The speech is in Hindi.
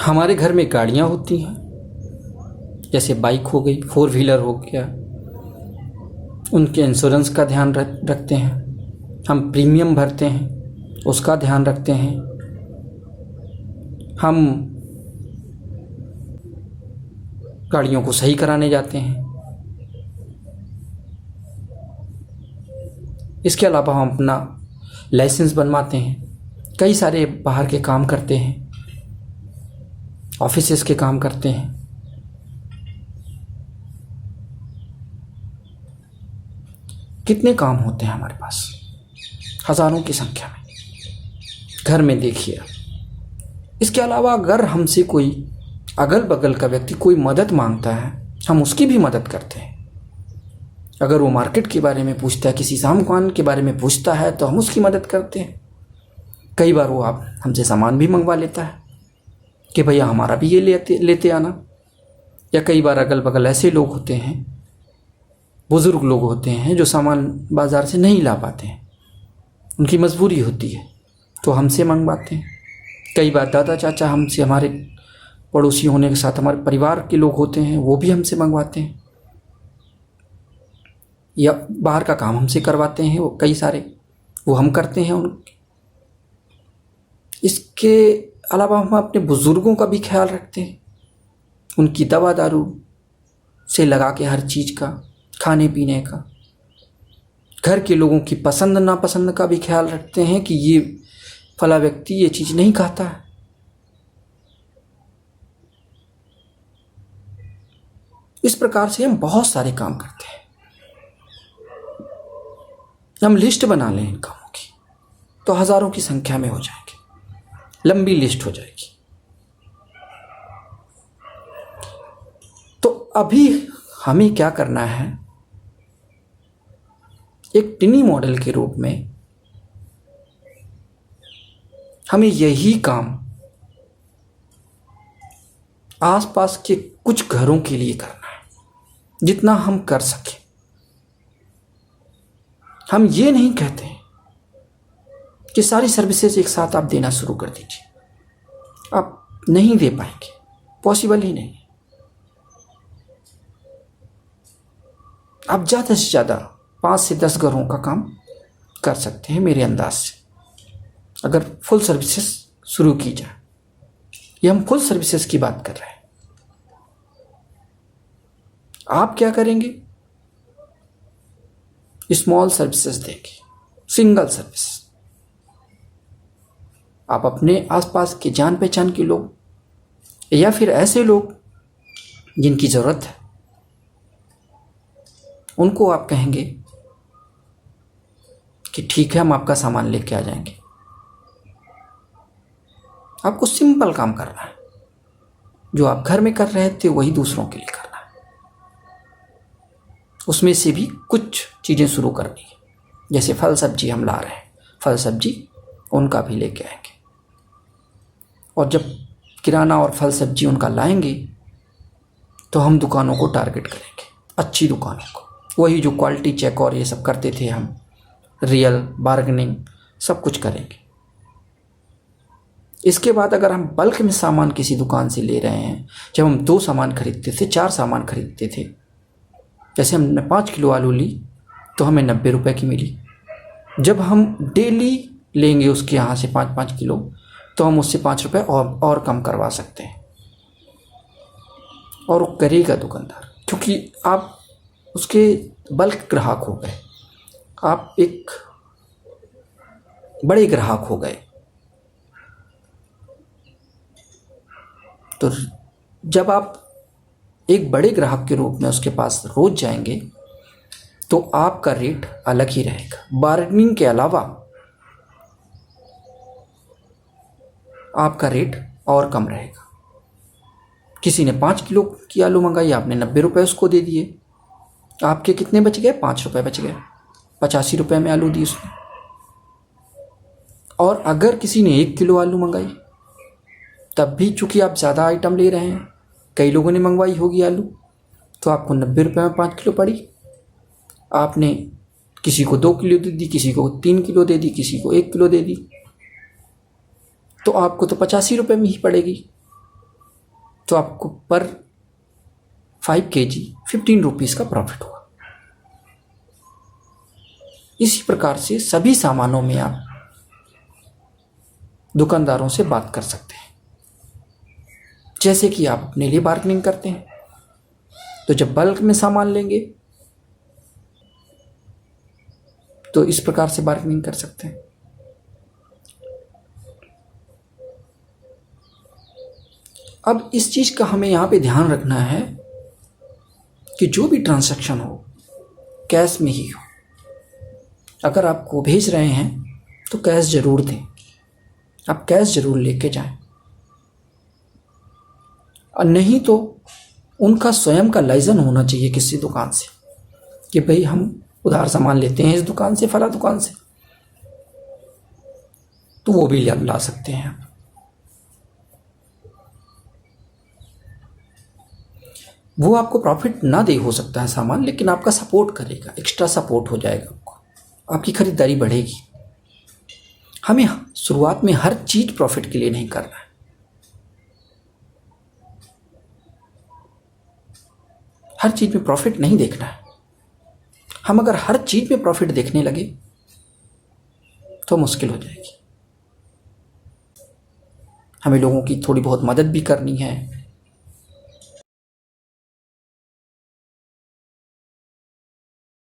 हमारे घर में गाड़ियाँ होती हैं, जैसे बाइक हो गई, 4 व्हीलर हो गया, उनके इंश्योरेंस का ध्यान रखते हैं, हम प्रीमियम भरते हैं उसका ध्यान रखते हैं, हम गाड़ियों को सही कराने जाते हैं। इसके अलावा हम अपना लाइसेंस बनवाते हैं, कई सारे बाहर के काम करते हैं, ऑफिसेस के काम करते हैं। कितने काम होते हैं हमारे पास, हज़ारों की संख्या में, घर में देखिए। इसके अलावा अगर हमसे कोई अगल बगल का व्यक्ति कोई मदद मांगता है, हम उसकी भी मदद करते हैं। अगर वो मार्केट के बारे में पूछता है, किसी सामान के बारे में पूछता है, तो हम उसकी मदद करते हैं। कई बार वो आप हमसे सामान भी मंगवा लेता है कि भैया हमारा भी ये लेते आना। या कई बार अगल बगल ऐसे लोग होते हैं, बुज़ुर्ग लोग होते हैं, जो सामान बाज़ार से नहीं ला पाते हैं, उनकी मजबूरी होती है, तो हमसे मंगवाते हैं। कई बार दादा चाचा हमसे, हमारे पड़ोसी होने के साथ हमारे परिवार के लोग होते हैं, वो भी हमसे मंगवाते हैं। या बाहर का काम हमसे करवाते हैं, वो कई सारे वो हम करते हैं उनके। इसके अलावा हम अपने बुज़ुर्गों का भी ख्याल रखते हैं, उनकी दवा दारू से लगा के हर चीज़ का, खाने पीने का, घर के लोगों की पसंद नापसंद का भी ख्याल रखते हैं कि ये फला व्यक्ति ये चीज़ नहीं खाता है। इस प्रकार से हम बहुत सारे काम करते हैं। हम लिस्ट बना लें इन कामों की तो हज़ारों की संख्या में हो जाएंगे, लंबी लिस्ट हो जाएगी। तो अभी हमें क्या करना है, एक टिनी मॉडल के रूप में हमें यही काम आसपास के कुछ घरों के लिए करना है, जितना हम कर सकें। हम ये नहीं कहते कि सारी सर्विसेज एक साथ आप देना शुरू कर दीजिए, आप नहीं दे पाएंगे, पॉसिबल ही नहीं। आप ज़्यादा से ज़्यादा 5 से 10 घरों का काम कर सकते हैं मेरे अंदाज से, अगर फुल सर्विसेज शुरू की जाए। ये हम फुल सर्विसेज की बात कर रहे हैं। आप क्या करेंगे, स्मॉल सर्विसेज देंगे, सिंगल सर्विस। आप अपने आसपास के जान पहचान के लोग या फिर ऐसे लोग जिनकी ज़रूरत है, उनको आप कहेंगे कि ठीक है हम आपका सामान लेके आ जाएंगे। आपको सिंपल काम करना है, जो आप घर में कर रहे थे वही दूसरों के लिए करना है। उसमें से भी कुछ चीज़ें शुरू करनी है, जैसे फल सब्जी हम ला रहे हैं, फल सब्जी उनका भी लेके आएंगे। और जब किराना और फल सब्जी उनका लाएंगे तो हम दुकानों को टारगेट करेंगे, अच्छी दुकानों को, वही जो क्वालिटी चेक और ये सब करते थे हम, रियल बार्गेनिंग सब कुछ करेंगे। इसके बाद अगर हम बल्क में सामान किसी दुकान से ले रहे हैं, जब हम 2 सामान खरीदते थे, 4 सामान खरीदते थे, जैसे हमने 5 किलो आलू ली तो हमें 90 रुपए की मिली। जब हम डेली लेंगे उसके यहाँ से 5-5 किलो तो हम उससे 5 रुपये और कम करवा सकते हैं, और वो करेगा दुकानदार, क्योंकि आप उसके बल्क ग्राहक हो गए, आप एक बड़े ग्राहक हो गए। तो जब आप एक बड़े ग्राहक के रूप में उसके पास रोज जाएंगे तो आपका रेट अलग ही रहेगा। बार्गेनिंग के अलावा आपका रेट और कम रहेगा। किसी ने 5 किलो की आलू मंगाई, आपने 90 रुपये उसको दे दिए, आपके कितने बच गए, 5 रुपये बच गए, 85 रुपये में आलू दी उसने। और अगर किसी ने 1 किलो आलू मंगाई, तब भी चूँकि आप ज़्यादा आइटम ले रहे हैं, कई लोगों ने मंगवाई होगी आलू, तो आपको 90 रुपये में 5 किलो पड़ी। आपने किसी को 2 किलो दे दी, किसी को 3 किलो दे दी, किसी को 1 किलो दे दी, तो आपको तो 85 रुपये में ही पड़ेगी। तो आपको पर 5 kg 15 रुपीज़ का प्रॉफिट होगा। इसी प्रकार से सभी सामानों में आप दुकानदारों से बात कर सकते हैं। जैसे कि आप अपने लिए बार्गेनिंग करते हैं, तो जब बल्क में सामान लेंगे तो इस प्रकार से बार्गेनिंग कर सकते हैं। अब इस चीज़ का हमें यहाँ पे ध्यान रखना है कि जो भी ट्रांजैक्शन हो कैश में ही हो। अगर आपको भेज रहे हैं तो कैश ज़रूर दें, आप कैश ज़रूर लेके जाएं, और नहीं तो उनका स्वयं का लाइसेंस होना चाहिए किसी दुकान से कि भाई हम उधार सामान लेते हैं इस दुकान से, फला दुकान से, तो वो भी ला सकते हैं आप। वो आपको प्रॉफिट ना दे हो सकता है सामान, लेकिन आपका सपोर्ट करेगा, एक्स्ट्रा सपोर्ट हो जाएगा, आपकी खरीदारी बढ़ेगी। हमें शुरुआत में हर चीज़ प्रॉफिट के लिए नहीं करना है। हर चीज़ में प्रॉफिट नहीं देखना है। हम अगर हर चीज़ में प्रॉफिट देखने लगे तो मुश्किल हो जाएगी। हमें लोगों की थोड़ी बहुत मदद भी करनी है,